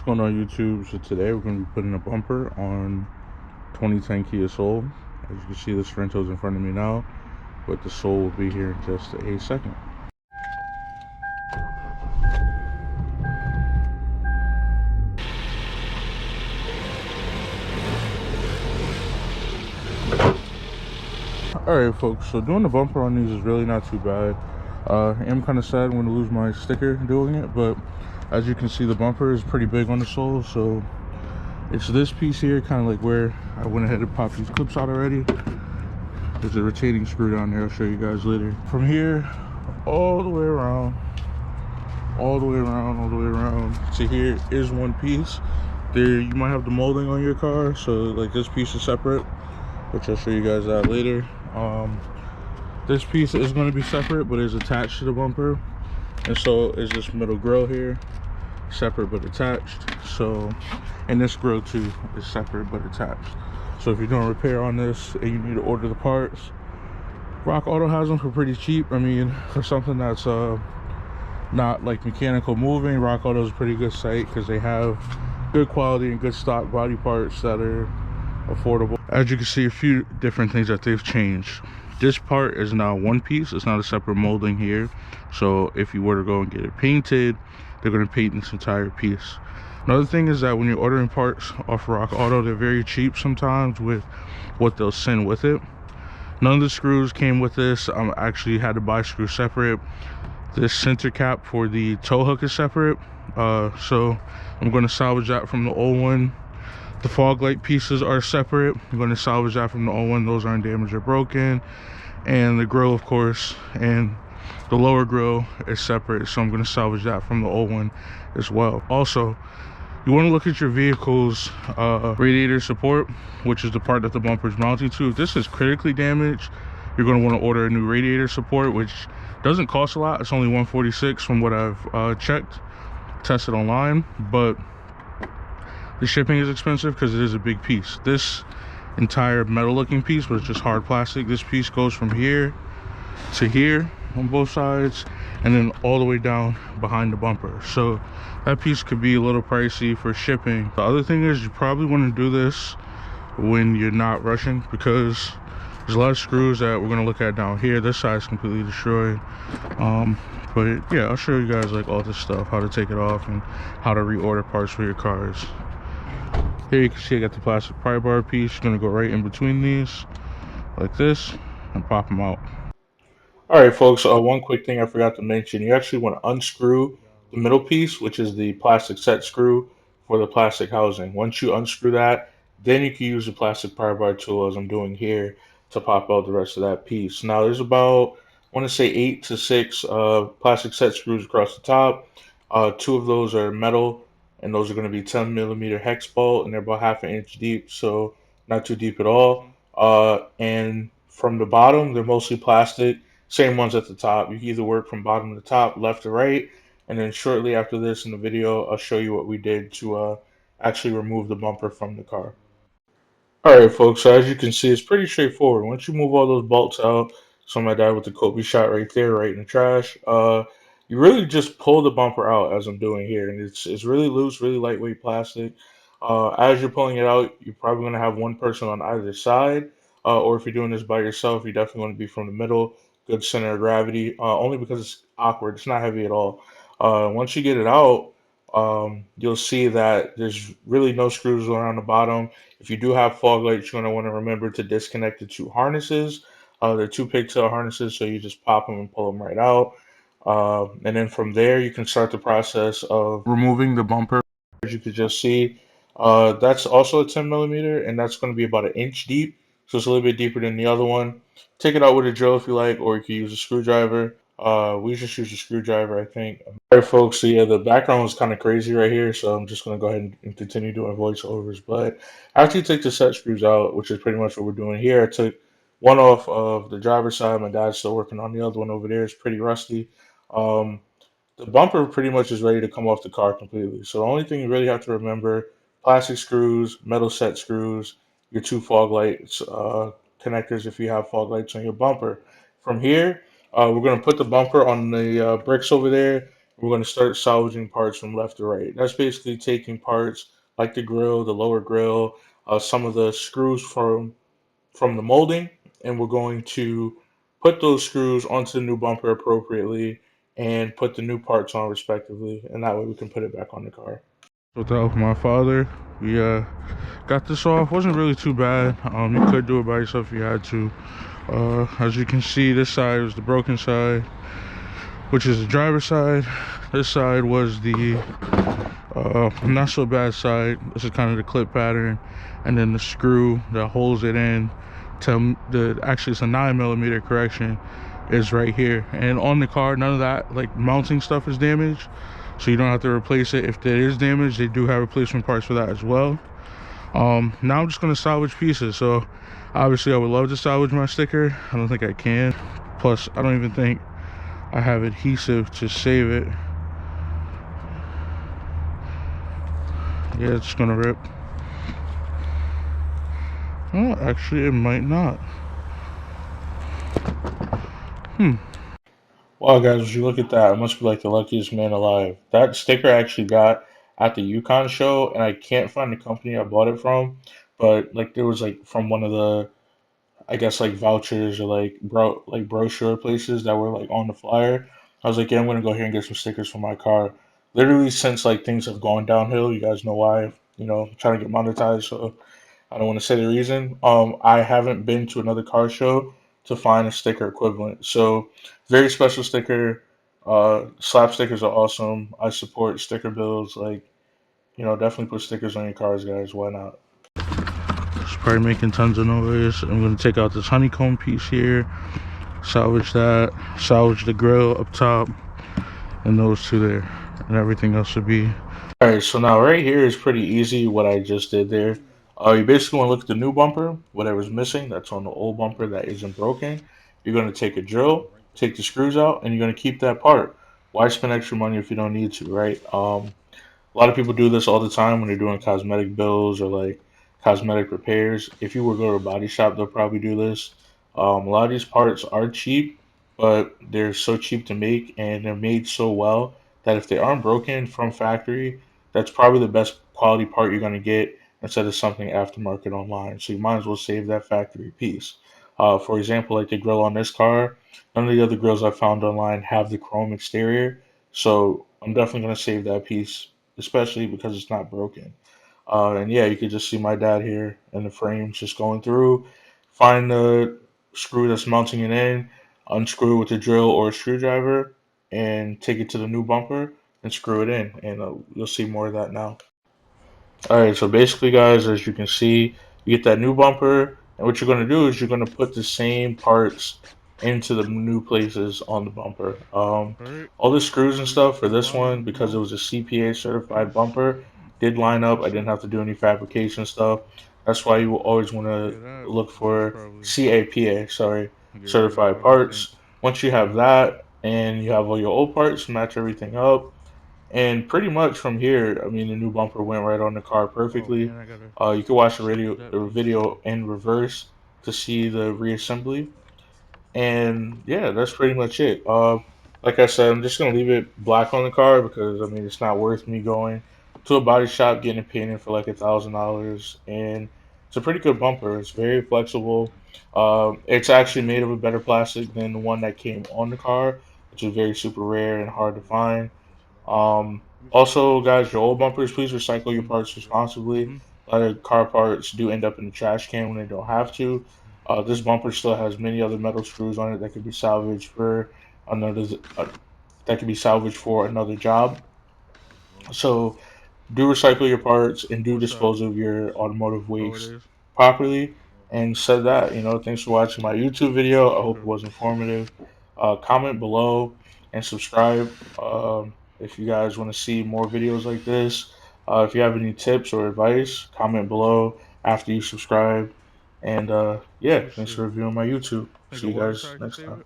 going on YouTube? So today we're going to be putting a bumper on 2010 Kia Soul. As you can see, the Sorrento's in front of me now, but the Soul will be here in just a second. Alright folks, so doing the bumper on these is really not too bad. I am kind of sad I'm going to lose my sticker doing it, but as you can see, the bumper is pretty big on the Soul, so it's this piece here, kind of like where I went ahead and popped these clips out already. There's a rotating screw down there, I'll show you guys later. From here, all the way around, all the way around, all the way around to here is one piece. There, you might have the molding on your car, so like this piece is separate, which I'll show you guys that later. This piece is going to be separate, but is attached to the bumper, and so is this middle grill here, separate but attached. So, and this grill too is separate but attached. So if you're doing repair on this and you need to order the parts, Rock Auto has them for pretty cheap. I mean, for something that's not like mechanical moving, Rock Auto is a pretty good site because they have good quality and good stock body parts that are affordable. As you can see, a few different things that they've changed. This part is now one piece, it's not a separate molding here. So if you were to go and get it painted, they're going to paint this entire piece. Another thing is that when you're ordering parts off Rock Auto, they're very cheap sometimes with what they'll send with it. None of the screws came with this. I actually had to buy screws separate. This center cap for the tow hook is separate, so I'm going to salvage that from the old one. The fog light pieces are separate. I'm going to salvage that from the old one. Those aren't damaged or broken. And the grill, of course, and the lower grill is separate, so I'm going to salvage that from the old one as well. Also, you want to look at your vehicle's radiator support, which is the part that the bumper is mounting to. If this is critically damaged, you're going to want to order a new radiator support, which doesn't cost a lot. It's only $146 from what I've tested online, but the shipping is expensive because it is a big piece. This entire metal looking piece was just hard plastic. This piece goes from here to here on both sides, and then all the way down behind the bumper. So that piece could be a little pricey for shipping. The other thing is, you probably want to do this when you're not rushing, because there's a lot of screws that we're going to look at down here. This side is completely destroyed. But yeah, I'll show you guys like all this stuff, how to take it off and how to reorder parts for your cars. Here you can see I got the plastic pry bar piece. You're going to go right in between these like this and pop them out. Alright folks, one quick thing I forgot to mention. You actually want to unscrew the middle piece, which is the plastic set screw for the plastic housing. Once you unscrew that, then you can use the plastic pry bar tool, as I'm doing here, to pop out the rest of that piece. Now there's about, I want to say 8 to 6 plastic set screws across the top. 2 of those are metal, and those are going to be 10mm hex bolt, and they're about half an inch deep, so not too deep at all. And from the bottom, they're mostly plastic. Same ones at the top. You can either work from bottom to top, left to right, and then shortly after this in the video, I'll show you what we did to actually remove the bumper from the car. Alright folks, so as you can see, it's pretty straightforward. Once you move all those bolts out, so my dad with the Kobe shot right there, right in the trash, you really just pull the bumper out, as I'm doing here, and it's really loose, really lightweight plastic. As you're pulling it out, you're probably going to have one person on either side, or if you're doing this by yourself, you definitely want to be from the middle, good center of gravity, only because it's awkward. It's not heavy at all. Once you get it out, you'll see that there's really no screws around the bottom. If you do have fog lights, you're going to want to remember to disconnect the 2 harnesses. They're 2 pigtail harnesses, so you just pop them and pull them right out. And then from there, you can start the process of removing the bumper. As you can just see, that's also a 10mm, and that's going to be about 1 inch deep. So it's a little bit deeper than the other one. Take it out with a drill if you like, or you can use a screwdriver. We just use a screwdriver, I think. All right, folks. So yeah, the background was kind of crazy right here, so I'm just gonna go ahead and continue doing voiceovers. But after you take the set screws out, which is pretty much what we're doing here, I took one off of the driver's side. My dad's still working on the other one over there. It's pretty rusty. Um, the bumper pretty much is ready to come off the car completely. So the only thing you really have to remember: plastic screws, metal set screws, your 2 fog lights connectors if you have fog lights on your bumper. From here, we're going to put the bumper on the bricks over there, We're going to start salvaging parts from left to right. That's basically taking parts like the grill, the lower grill, some of the screws from the molding, and we're going to put those screws onto the new bumper appropriately and put the new parts on respectively, and that way we can put it back on the car. With the help of my father, we got this off. Wasn't really too bad. You could do it by yourself if you had to. As you can see, this side was the broken side, which is the driver's side. This side was the not so bad side. This is kind of the clip pattern, and then the screw that holds it in to the, actually it's a 9mm correction, is right here. And on the car, none of that like mounting stuff is damaged, so you don't have to replace it. If it is damaged, they do have replacement parts for that as well. Now I'm just gonna salvage pieces. So obviously I would love to salvage my sticker. I don't think I can. Plus I don't even think I have adhesive to save it. Yeah, it's gonna rip. Oh, actually it might not. Wow, guys, as you look at that, I must be like the luckiest man alive. That sticker I actually got at the Yukon show, and I can't find the company I bought it from, but like there was like from one of the, I guess like vouchers or like brochure places that were like on the flyer. I was like, yeah, I'm gonna go here and get some stickers for my car. Literally since like things have gone downhill, you guys know why, trying to get monetized, so I don't want to say the reason. I haven't been to another car show to find a sticker equivalent. So, very special sticker. Slap stickers are awesome. I support sticker builds. Like, definitely put stickers on your cars, guys. Why not? It's probably making tons of noise. I'm gonna take out this honeycomb piece here, salvage that, salvage the grill up top, and those two there, and everything else should be. All right, so now right here is pretty easy what I just did there. You basically want to look at the new bumper, whatever's missing that's on the old bumper that isn't broken. You're going to take a drill, take the screws out, and you're going to keep that part. Why spend extra money if you don't need to, right? A lot of people do this all the time when they're doing cosmetic bills or like cosmetic repairs. If you were to go to a body shop, they'll probably do this. A lot of these parts are cheap, but they're so cheap to make and they're made so well that if they aren't broken from factory, that's probably the best quality part you're going to get instead of something aftermarket online. So you might as well save that factory piece. For example, like the grill on this car, none of the other grills I found online have the chrome exterior. So I'm definitely going to save that piece, especially because it's not broken. And yeah, you could just see my dad here in the frames just going through, find the screw that's mounting it in, unscrew it with a drill or a screwdriver, and take it to the new bumper and screw it in. And you'll see more of that now. All right, so basically, guys, as you can see, you get that new bumper, and what you're going to do is you're going to put the same parts into the new places on the bumper. All the screws and stuff for this one, because it was a CPA certified bumper, did line up. I didn't have to do any fabrication stuff. That's why you will always want to look for CAPA, sorry, certified parts. Once you have that and you have all your old parts, match everything up, and pretty much from here, I mean, the new bumper went right on the car perfectly. You can watch the video in reverse to see the reassembly. And yeah, that's pretty much it. Like I said, I'm just gonna leave it black on the car because I mean, it's not worth me going to a body shop getting it painted for like $1,000. And it's a pretty good bumper. It's very flexible. It's actually made of a better plastic than the one that came on the car, which is very super rare and hard to find. Also, guys, your old bumpers, please recycle your parts responsibly. A lot of car parts do end up in the trash can when they don't have to. This bumper still has many other metal screws on it that could be salvaged for another another job. So do recycle your parts and do dispose of your automotive waste properly. And said that, thanks for watching my YouTube video. I hope it was informative. Comment below and subscribe if you guys want to see more videos like this. If you have any tips or advice, comment below after you subscribe. And yeah, thanks for reviewing my YouTube. See you guys next time.